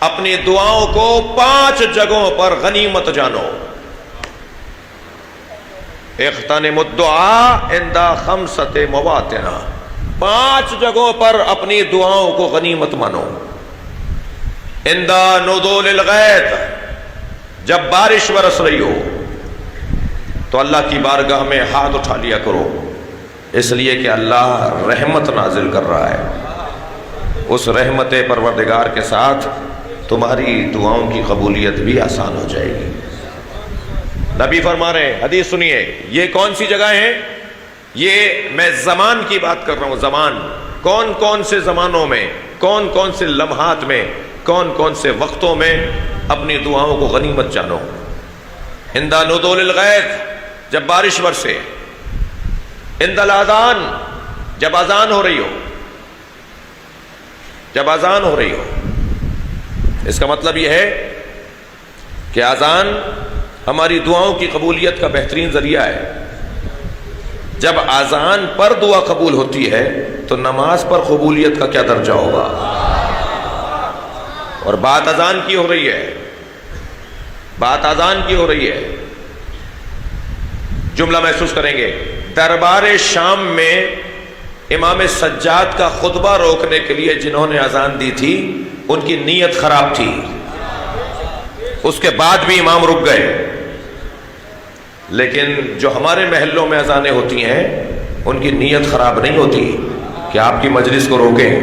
اپنی دعاؤں کو 5 جگہوں پر غنیمت جانو۔ اغتنم الدعاء عند 5 مواطن، 5 جگہوں پر اپنی دعاؤں کو غنیمت مانو۔ عند نزول الغیث، جب بارش برس رہی ہو تو اللہ کی بارگاہ میں ہاتھ اٹھا لیا کرو، اس لیے کہ اللہ رحمت نازل کر رہا ہے۔ اس رحمت پروردگار کے ساتھ تمہاری دعاؤں کی قبولیت بھی آسان ہو جائے گی۔ نبی فرما رہے ہیں، حدیث سنیے، یہ کون سی جگہ ہیں؟ یہ میں زمان کی بات کر رہا ہوں۔ زمان، کون کون سے زمانوں میں، کون کون سے لمحات میں، کون کون سے وقتوں میں اپنی دعاؤں کو غنیمت جانو۔ عند نزول الغیث، جب بارش برسے۔ عند الاذان، جب اذان ہو رہی ہو، جب اذان ہو رہی ہو۔ اس کا مطلب یہ ہے کہ اذان ہماری دعاؤں کی قبولیت کا بہترین ذریعہ ہے۔ جب اذان پر دعا قبول ہوتی ہے تو نماز پر قبولیت کا کیا درجہ ہوگا؟ اور بات اذان کی ہو رہی ہے، بات اذان کی ہو رہی ہے۔ جملہ محسوس کریں گے، دربار شام میں امام سجاد کا خطبہ روکنے کے لیے جنہوں نے اذان دی تھی ان کی نیت خراب تھی، اس کے بعد بھی امام رک گئے۔ لیکن جو ہمارے محلوں میں اذانیں ہوتی ہیں ان کی نیت خراب نہیں ہوتی کہ آپ کی مجلس کو روکیں،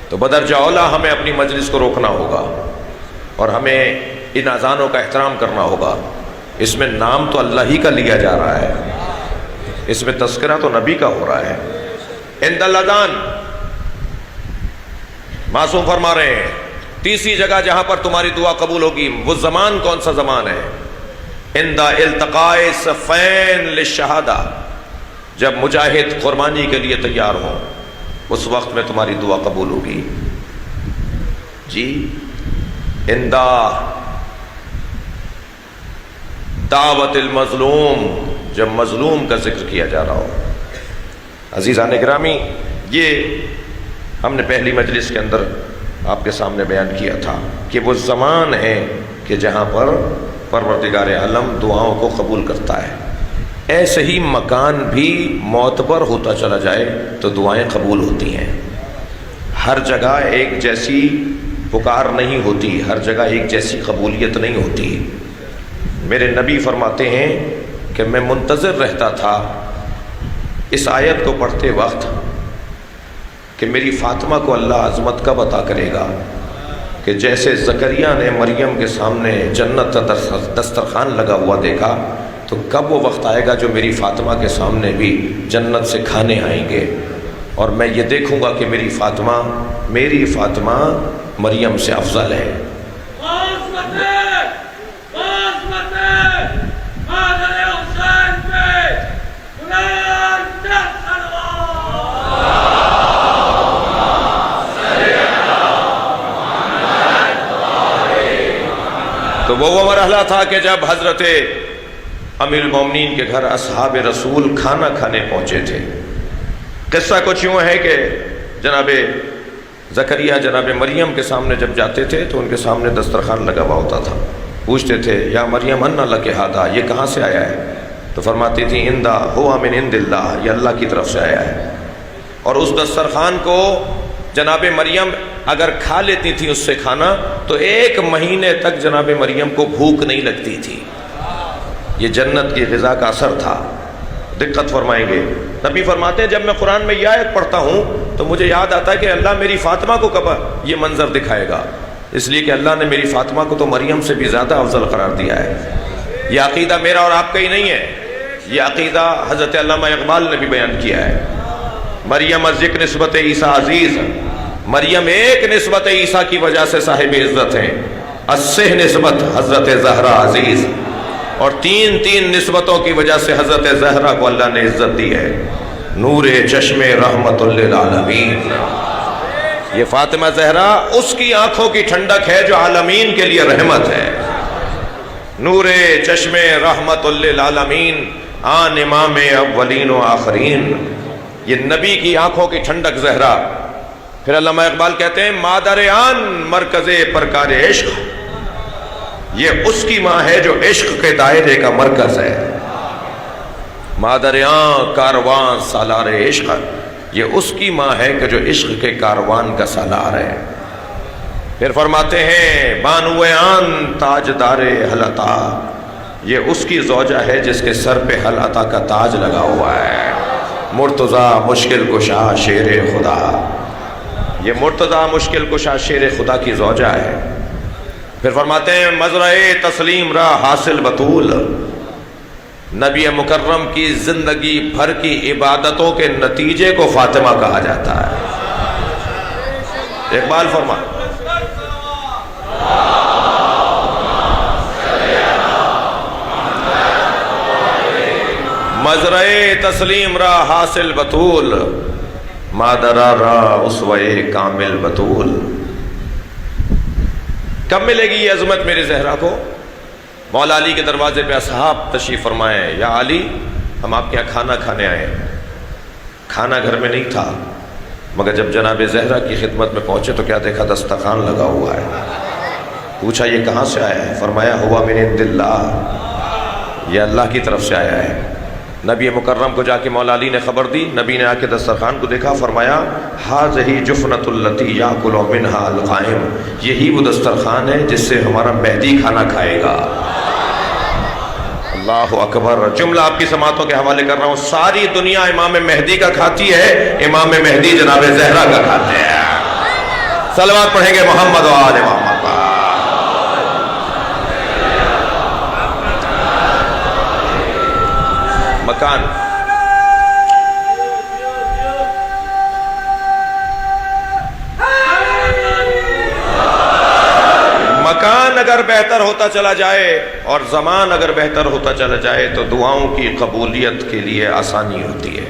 تو بدرجہ اولیٰ ہمیں اپنی مجلس کو روکنا ہوگا اور ہمیں ان اذانوں کا احترام کرنا ہوگا۔ اس میں نام تو اللہ ہی کا لیا جا رہا ہے، اس میں تذکرہ تو نبی کا ہو رہا ہے۔ عند الاذان، معصوم فرما رہے ہیں، تیسری جگہ جہاں پر تمہاری دعا قبول ہوگی، وہ زمان کون سا زمان ہے؟ عند التقاء صفین للشہادہ، جب مجاہد قربانی کے لیے تیار ہوں اس وقت میں تمہاری دعا قبول ہوگی۔ جی، عند دعوت المظلوم، جب مظلوم کا ذکر کیا جا رہا ہو۔ عزیزان گرامی، یہ ہم نے پہلی مجلس کے اندر آپ کے سامنے بیان کیا تھا کہ وہ زمان ہے کہ جہاں پر پروردگار عالم دعاؤں کو قبول کرتا ہے۔ ایسے ہی مکان بھی معتبر ہوتا چلا جائے تو دعائیں قبول ہوتی ہیں۔ ہر جگہ ایک جیسی پکار نہیں ہوتی، ہر جگہ ایک جیسی قبولیت نہیں ہوتی۔ میرے نبی فرماتے ہیں کہ میں منتظر رہتا تھا اس آیت کو پڑھتے وقت کہ میری فاطمہ کو اللہ عظمت کب عطا کرے گا، کہ جیسے زکریہ نے مریم کے سامنے جنت کا دسترخوان لگا ہوا دیکھا، تو کب وہ وقت آئے گا جو میری فاطمہ کے سامنے بھی جنت سے کھانے آئیں گے اور میں یہ دیکھوں گا کہ میری فاطمہ مریم سے افضل ہے۔ تو وہ مرحلہ تھا کہ جب حضرت امیر المومنین کے گھر اصحاب رسول کھانا کھانے پہنچے تھے۔ قصہ کچھ یوں ہے کہ جناب زکریا جناب مریم کے سامنے جب جاتے تھے تو ان کے سامنے دسترخوان لگا ہوا ہوتا تھا۔ پوچھتے تھے، یا مریم انا لک ھذا، یہ کہاں سے آیا ہے؟ تو فرماتی تھی، اندا ہوا من عند اللہ، یہ اللہ کی طرف سے آیا ہے۔ اور اس دسترخوان کو جناب مریم اگر کھا لیتی تھی اس سے کھانا تو 1 مہینے تک جناب مریم کو بھوک نہیں لگتی تھی۔ یہ جنت کی غذا کا اثر تھا۔ دقت فرمائیں گے، نبی فرماتے ہیں جب میں قرآن میں یہ آیت پڑھتا ہوں تو مجھے یاد آتا ہے کہ اللہ میری فاطمہ کو کب یہ منظر دکھائے گا، اس لیے کہ اللہ نے میری فاطمہ کو تو مریم سے بھی زیادہ افضل قرار دیا ہے۔ یہ عقیدہ میرا اور آپ کا ہی نہیں ہے، یہ عقیدہ حضرت علامہ اقبال نے بھی بیان کیا ہے۔ مریم از یک نسبت عیسیٰ عزیز، مریم ایک نسبت عیسیٰ کی وجہ سے صاحب عزت ہیں، اسہ نسبت حضرت زہرا عزیز، اور 3 نسبتوں کی وجہ سے حضرت زہرا کو اللہ نے عزت دی ہے۔ نور چشم رحمت للعالمین، یہ فاطمہ زہرا اس کی آنکھوں کی ٹھنڈک ہے جو عالمین کے لیے رحمت ہے۔ نور چشم رحمت للعالمین، آن امام اولین و آخرین، یہ نبی کی آنکھوں کی ٹھنڈک زہرا پھر علامہ اقبال کہتے ہیں مادر آن مرکز پرکار عشق، یہ اس کی ماں ہے جو عشق کے دائرے کا مرکز ہے۔ مادر آن کاروان سالار عشق، یہ اس کی ماں ہے کہ جو عشق کے کاروان کا سالار ہے۔ پھر فرماتے ہیں بانو آن تاجدار حل عطا، یہ اس کی زوجہ ہے جس کے سر پہ حل عطا کا تاج لگا ہوا ہے۔ مرتضیٰ مشکل کشا شیر خدا، یہ مرتضیٰ مشکل کشا شیر خدا کی زوجہ ہے۔ پھر فرماتے ہیں مزرعِ تسلیم را حاصل بطول، نبی مکرم کی زندگی بھر کی عبادتوں کے نتیجے کو فاطمہ کہا جاتا ہے۔ اقبال فرما مزرعِ تسلیم را حاصل بطول، مادرہ را اسوہ کامل بطول۔ کب ملے گی یہ عظمت میرے زہرا کو؟ مولا علی کے دروازے پہ اصحاب تشریف فرمائے، یا علی ہم آپ کے یہاں کھانا کھانے آئے ہیں۔ کھانا گھر میں نہیں تھا، مگر جب جناب زہرا کی خدمت میں پہنچے تو کیا دیکھا؟ دسترخوان لگا ہوا ہے۔ پوچھا یہ کہاں سے آیا ہے؟ فرمایا ہوا من عند اللہ، یہ اللہ کی طرف سے آیا ہے۔ نبی مکرم کو جا کے مولا علی نے خبر دی، نبی نے آ کے دسترخوان کو دیکھا، فرمایا ھذہ جفنۃ التی یاکل منھا القائم، یہی وہ دسترخوان ہے جس سے ہمارا مہدی کھانا کھائے گا۔ اللہ اکبر۔ جملہ آپ کی سماعتوں کے حوالے کر رہا ہوں، ساری دنیا امام مہدی کا کھاتی ہے، امام مہدی جناب زہرا کا کھاتے ہیں۔ صلوات پڑھیں گے محمد و آل محمد۔ مکان مکان اگر بہتر ہوتا چلا جائے اور زمان اگر بہتر ہوتا چلا جائے تو دعاؤں کی قبولیت کے لیے آسانی ہوتی ہے۔